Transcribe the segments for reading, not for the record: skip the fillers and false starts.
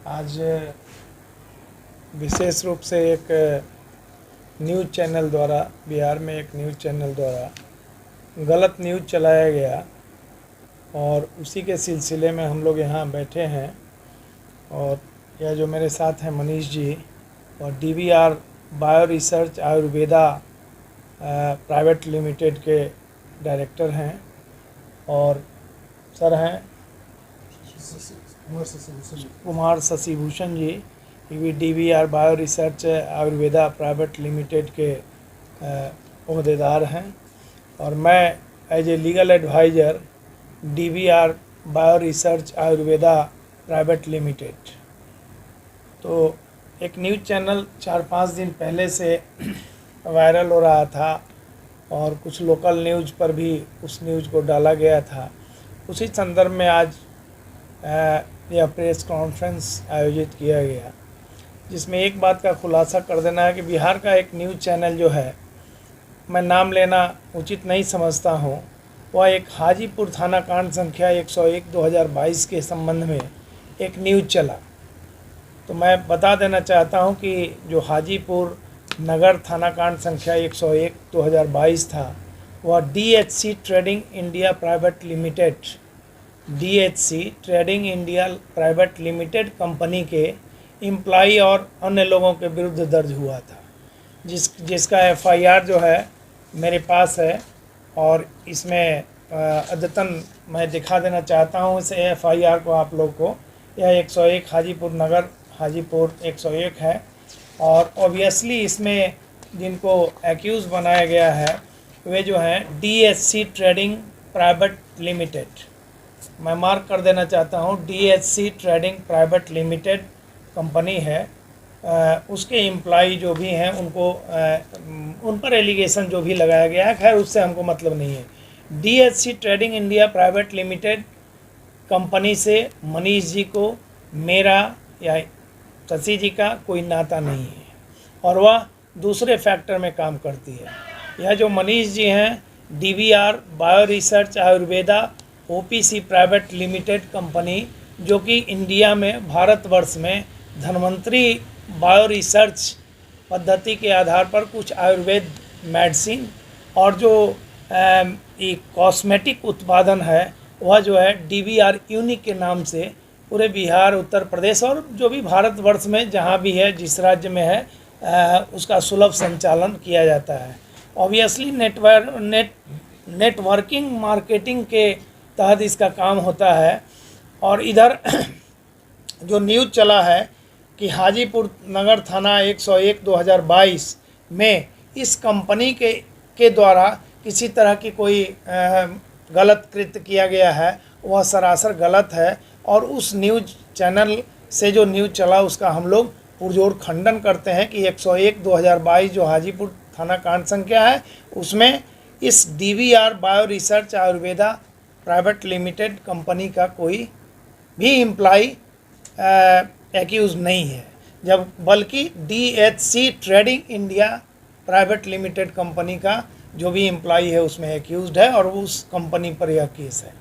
आज विशेष रूप से एक न्यूज़ चैनल द्वारा, बिहार में एक न्यूज़ चैनल द्वारा गलत न्यूज़ चलाया गया और उसी के सिलसिले में हम लोग यहाँ बैठे हैं। और यह जो मेरे साथ हैं मनीष जी और DVR bio research Ayurveda private limited के डायरेक्टर हैं और सर हैं कुमार शशिभूषण जी, ये भी DVR bio research Ayurveda private limited के ओहदेदार हैं। और मैं as a legal adviser DVR bio research Ayurveda private limited. तो एक न्यूज़ चैनल 4-5 दिन पहले से वायरल हो रहा था और कुछ लोकल न्यूज़ पर भी उस न्यूज़ को डाला गया था। उसी संदर्भ में आज यह प्रेस कॉन्फ्रेंस आयोजित किया गया, जिसमें एक बात का खुलासा कर देना है कि बिहार का एक न्यूज़ चैनल जो है, मैं नाम लेना उचित नहीं समझता हूँ, वह एक हाजीपुर थाना कांड संख्या 101/2022 के संबंध में एक न्यूज़ चला। तो मैं बता देना चाहता हूँ कि जो हाजीपुर नगर थाना कांड संख्या 101/2022 था, वह DHC trading India private limited company के एम्प्लॉई और अन्य लोगों के विरुद्ध दर्ज हुआ था, जिसका FIR जो है मेरे पास है। और इसमें अद्यतन मैं दिखा देना चाहता हूँ इस FIR को आप लोग को। यह 101 हाजीपुर नगर हाजीपुर 101 है और ऑब्वियसली इसमें जिनको एक्यूज़ बनाया गया है वे जो हैं DHC ट्रेडिंग प्राइवेट लिमिटेड। मैं मार्क कर देना चाहता हूँ, DHC trading private limited company है। उसके एम्प्लॉई जो भी हैं उनको उन पर एलिगेशन जो भी लगाया गया है, खैर उससे हमको मतलब नहीं है। DHC trading India private limited company से मनीष जी को, मेरा या शशि जी का कोई नाता नहीं है और वह दूसरे फैक्टर में काम करती है। यह जो मनीष जी हैं, DVR bio research Ayurveda OPC private limited company, जो कि इंडिया में भारतवर्ष में धन्वंतरी बायो रिसर्च पद्धति के आधार पर कुछ आयुर्वेद मेडिसिन और जो कॉस्मेटिक उत्पादन है वह जो है DVR यूनिक के नाम से पूरे बिहार, उत्तर प्रदेश और जो भी भारतवर्ष में जहाँ भी है, जिस राज्य में है, उसका सुलभ संचालन किया जाता है। ऑब्वियसली नेटवर्किंग मार्केटिंग के तहत इसका काम होता है। और इधर जो न्यूज़ चला है कि हाजीपुर नगर थाना 101/2022 में इस कंपनी के द्वारा किसी तरह की कोई गलत कृत्य किया गया है, वह सरासर गलत है। और उस न्यूज़ चैनल से जो न्यूज़ चला उसका हम लोग पुरजोर खंडन करते हैं कि 101/2022 जो हाजीपुर थाना कांड संख्या है उसमें इस DVR bio research Ayurveda private limited company का कोई भी एम्प्लॉई एक्यूज़ नहीं है, जब बल्कि DHC trading India private limited company का जो भी एम्प्लॉई है उसमें एक्यूज़ड है और उस कंपनी पर यह केस है।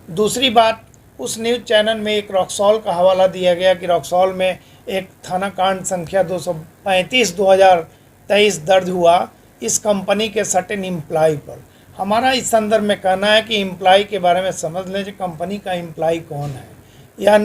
दूसरी बात, उस न्यूज़ चैनल में एक रॉक्सॉल का हवाला दिया गया कि रॉक्सॉल में एक थाना कांड संख्या 235/2023 दर्ज हुआ इस कंपनी के सर्टेन एम्प्लॉई पर। हमारा इस संदर्भ में कहना है कि एम्प्लॉई के बारे में समझ लें कि कंपनी का एम्प्लॉई कौन है। यह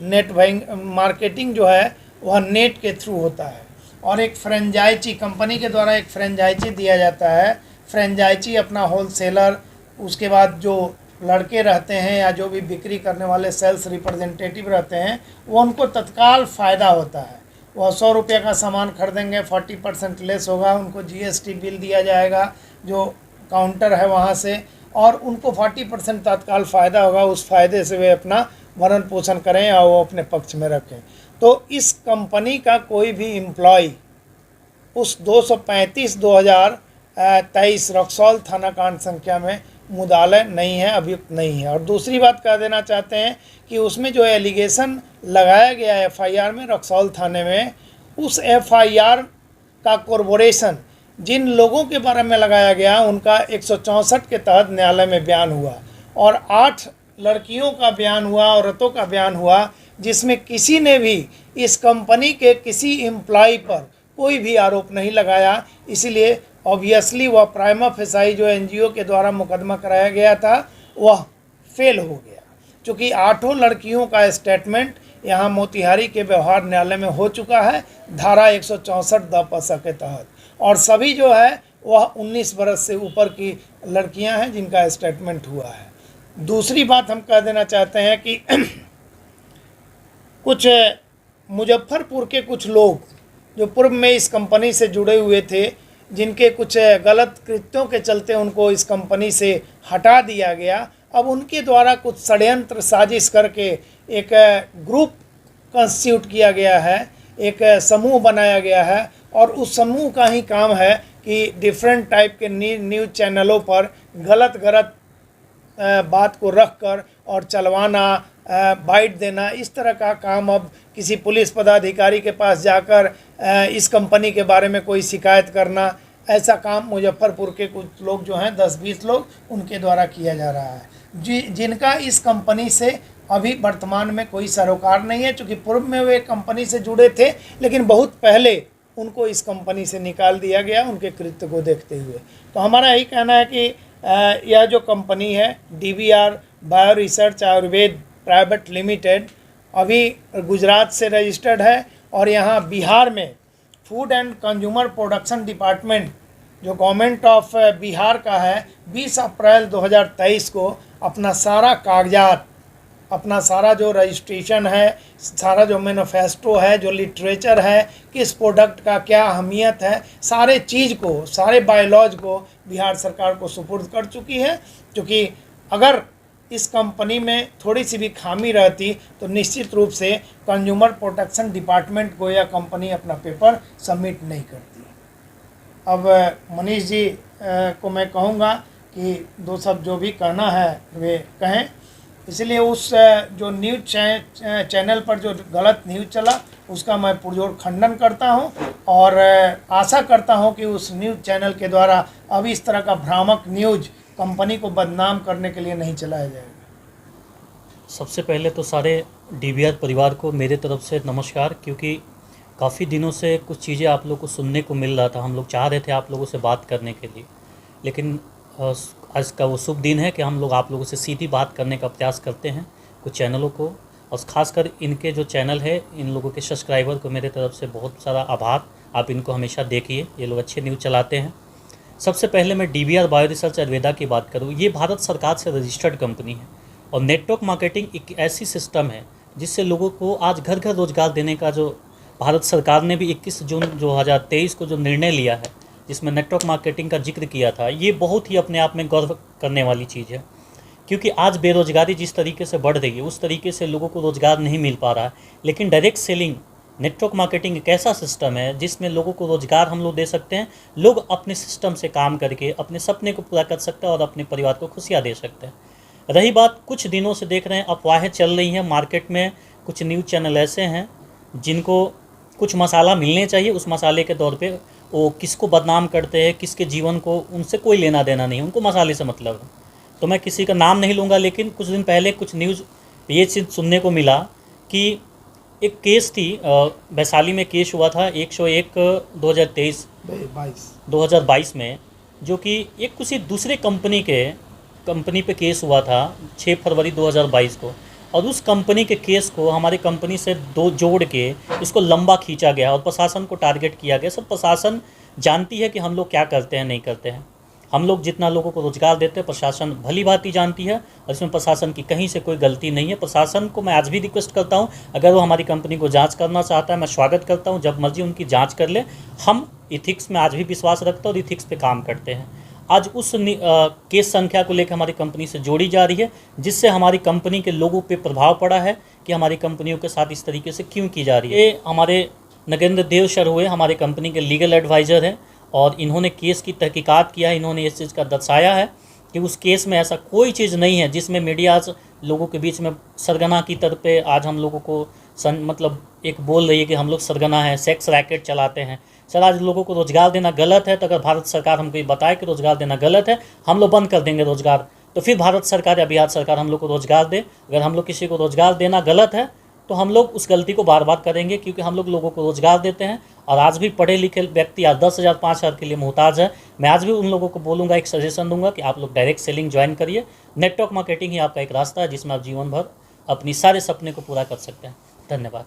नेट मार्केटिंग जो है वह नेट के थ्रू होता है और एक फ्रेंचाइजी कंपनी के द्वारा एक फ्रेंचाइजी दिया जाता है। फ्रेंचाइजी अपना होलसेलर, उसके बाद जो लड़के रहते हैं या जो भी बिक्री करने वाले सेल्स रिप्रेजेंटेटिव रहते हैं, वो उनको तत्काल फ़ायदा होता है। वह 100 रुपये का सामान खरीदेंगे, 40% लेस होगा, उनको GST बिल दिया जाएगा जो काउंटर है वहाँ से, और उनको 40% तत्काल फ़ायदा होगा। उस फ़ायदे से वे अपना भरण पोषण करें या वो अपने पक्ष में रखें। तो इस कंपनी का कोई भी एम्प्लॉय उस 235/2023 रक्सौल थाना कांड संख्या में मुदाले नहीं है, अभियुक्त नहीं है। और दूसरी बात कह देना चाहते हैं कि उसमें जो एलिगेशन लगाया गया FIR में रक्सौल थाने में, उस FIR का कोर्पोरेशन जिन लोगों के बारे में लगाया गया उनका 164 के तहत न्यायालय में बयान हुआ और 8 लड़कियों का बयान हुआ, औरतों का बयान हुआ जिसमें किसी ने भी इस कंपनी के किसी एम्प्लॉय पर कोई भी आरोप नहीं लगाया। इसलिए ऑब्वियसली वह प्राइमा फेसाई जो एनजीओ के द्वारा मुकदमा कराया गया था वह फेल हो गया, क्योंकि 8 लड़कियों का स्टेटमेंट यहाँ मोतिहारी के व्यवहार न्यायालय में हो चुका है धारा 164 द के तहत, और सभी जो है वह 19 बरस से ऊपर की लड़कियां हैं जिनका स्टेटमेंट हुआ है। दूसरी बात हम कह देना चाहते हैं कि कुछ मुजफ्फरपुर के कुछ लोग जो पूर्व में इस कंपनी से जुड़े हुए थे, जिनके कुछ गलत कृत्यों के चलते उनको इस कंपनी से हटा दिया गया, अब उनके द्वारा कुछ षड्यंत्र साजिश करके एक ग्रुप कंस्टिट्यूट किया गया है, एक समूह बनाया गया है, और उस समूह का ही काम है कि डिफरेंट टाइप के न्यूज़ चैनलों पर गलत बात को रख कर और चलवाना, बाइट देना, इस तरह का काम अब किसी पुलिस पदाधिकारी के पास जाकर इस कंपनी के बारे में कोई शिकायत करना, ऐसा काम मुजफ्फरपुर के कुछ लोग जो हैं 10-20 लोग उनके द्वारा किया जा रहा है, जिनका इस कंपनी से अभी वर्तमान में कोई सरोकार नहीं है। चूँकि पूर्व में वे कंपनी से जुड़े थे, लेकिन बहुत पहले उनको इस कंपनी से निकाल दिया गया उनके कृत्य को देखते हुए। तो हमारा यही कहना है कि यह जो कंपनी है DBR bio research Ayurveda private limited अभी गुजरात से रजिस्टर्ड है, और यहाँ बिहार में food and consumer production department जो गवर्नमेंट ऑफ बिहार का है 20 अप्रैल 2023 को अपना सारा कागजात, अपना सारा जो रजिस्ट्रेशन है, सारा जो मैनिफेस्टो है, जो लिटरेचर है, किस प्रोडक्ट का क्या अहमियत है, सारे चीज़ को, सारे बायोलॉज को बिहार सरकार को सुपुर्द कर चुकी है। क्योंकि अगर इस कंपनी में थोड़ी सी भी खामी रहती तो निश्चित रूप से कंज्यूमर प्रोटेक्शन डिपार्टमेंट को यह कंपनी अपना पेपर सबमिट नहीं करती। अब मनीष जी को मैं कहूँगा कि 2 शब्द जो भी कहना है वे कहें। इसलिए उस जो न्यूज़ चैनल पर जो गलत न्यूज़ चला उसका मैं पुरजोर खंडन करता हूं, और आशा करता हूं कि उस न्यूज़ चैनल के द्वारा अब इस तरह का भ्रामक न्यूज़ कंपनी को बदनाम करने के लिए नहीं चलाया जाएगा। सबसे पहले तो सारे DBR परिवार को मेरे तरफ से नमस्कार, क्योंकि काफ़ी दिनों से कुछ चीज़ें आप लोग को सुनने को मिल रहा था। हम लोग चाह रहे थे आप लोगों से बात करने के लिए, लेकिन आज का वो शुभ दिन है कि हम लोग आप लोगों से सीधी बात करने का प्रयास करते हैं कुछ चैनलों को, और ख़ासकर इनके जो चैनल है इन लोगों के सब्सक्राइबर को मेरे तरफ से बहुत सारा आभार। आप इनको हमेशा देखिए, ये लोग अच्छे न्यूज़ चलाते हैं। सबसे पहले मैं DBR बायो रिसर्च आयुर्वेदा की बात करूँ, ये भारत सरकार से रजिस्टर्ड कंपनी है, और नेटवर्क मार्केटिंग एक ऐसी सिस्टम है जिससे लोगों को आज घर घर रोजगार देने का जो भारत सरकार ने भी 21 जून 2023 को जो निर्णय लिया है, जिसमें नेटवर्क मार्केटिंग का जिक्र किया था, ये बहुत ही अपने आप में गौरव करने वाली चीज़ है। क्योंकि आज बेरोजगारी जिस तरीके से बढ़ रही है उस तरीके से लोगों को रोज़गार नहीं मिल पा रहा है, लेकिन डायरेक्ट सेलिंग नेटवर्क मार्केटिंग एक ऐसा सिस्टम है जिसमें लोगों को रोज़गार हम लोग दे सकते हैं। लोग अपने सिस्टम से काम करके अपने सपने को पूरा कर सकते हैं और अपने परिवार को खुशियाँ दे सकते हैं। रही बात, कुछ दिनों से देख रहे हैं अफवाहें चल रही हैं मार्केट में, कुछ न्यूज़ चैनल ऐसे हैं जिनको कुछ मसाला मिलने चाहिए, उस मसाले के तौर पे वो किसको बदनाम करते हैं, किसके जीवन को उनसे कोई लेना देना नहीं, उनको मसाले से मतलब है। तो मैं किसी का नाम नहीं लूँगा, लेकिन कुछ दिन पहले कुछ न्यूज़ ये चीज़ सुनने को मिला कि एक केस थी, वैशाली में केस हुआ था 101 2022 में, जो कि एक किसी दूसरे कंपनी पे केस हुआ था 6 फरवरी 2022 को, और उस कंपनी के केस को हमारी कंपनी से जोड़ के इसको लंबा खींचा गया और प्रशासन को टारगेट किया गया। सब प्रशासन जानती है कि हम लोग क्या करते हैं, नहीं करते हैं। हम लोग जितना लोगों को रोज़गार देते हैं प्रशासन भली भांति जानती है, और इसमें प्रशासन की कहीं से कोई गलती नहीं है। प्रशासन को मैं आज भी रिक्वेस्ट करता हूं, अगर वो हमारी कंपनी को जांच करना चाहता है, मैं स्वागत करता हूं, जब मर्जी उनकी जांच कर ले। हम इथिक्स में आज भी विश्वास रखते हैं और इथिक्स पे काम करते हैं। आज उस केस संख्या को लेकर हमारी कंपनी से जोड़ी जा रही है, जिससे हमारी कंपनी के लोगों पे प्रभाव पड़ा है कि हमारी कंपनियों के साथ इस तरीके से क्यों की जा रही है। ये हमारे नगेंद्र देव सर हुए, हमारे कंपनी के लीगल एडवाइज़र हैं, और इन्होंने केस की तहकीकात किया है। इन्होंने इस चीज़ का दर्शाया है कि उस केस में ऐसा कोई चीज़ नहीं है जिसमें मीडिया लोगों के बीच में सरगना की तरफ पे आज हम लोगों को मतलब एक बोल रही है कि हम लोग सरगना है, सेक्स रैकेट चलाते हैं। सर, आज लोगों को रोज़गार देना गलत है, तो अगर भारत सरकार हमको ये बताए कि रोज़गार देना गलत है, हम लोग बंद कर देंगे रोज़गार, तो फिर भारत सरकार या बिहार सरकार हम लोग को रोज़गार दे। अगर हम लोग किसी को रोज़गार देना गलत है तो हम लोग उस गलती को बार बार करेंगे, क्योंकि हम लोग लोगों को रोज़गार देते हैं और आज भी पढ़े लिखे व्यक्ति आज 10,000 5,000 के लिए मोहताज है। मैं आज भी उन लोगों को बोलूँगा, एक सजेशन दूंगा कि आप लोग डायरेक्ट सेलिंग ज्वाइन करिए। नेटवर्क मार्केटिंग ही आपका एक रास्ता है जिसमें आप जीवन भर अपनी सारे सपने को पूरा कर सकते हैं। धन्यवाद।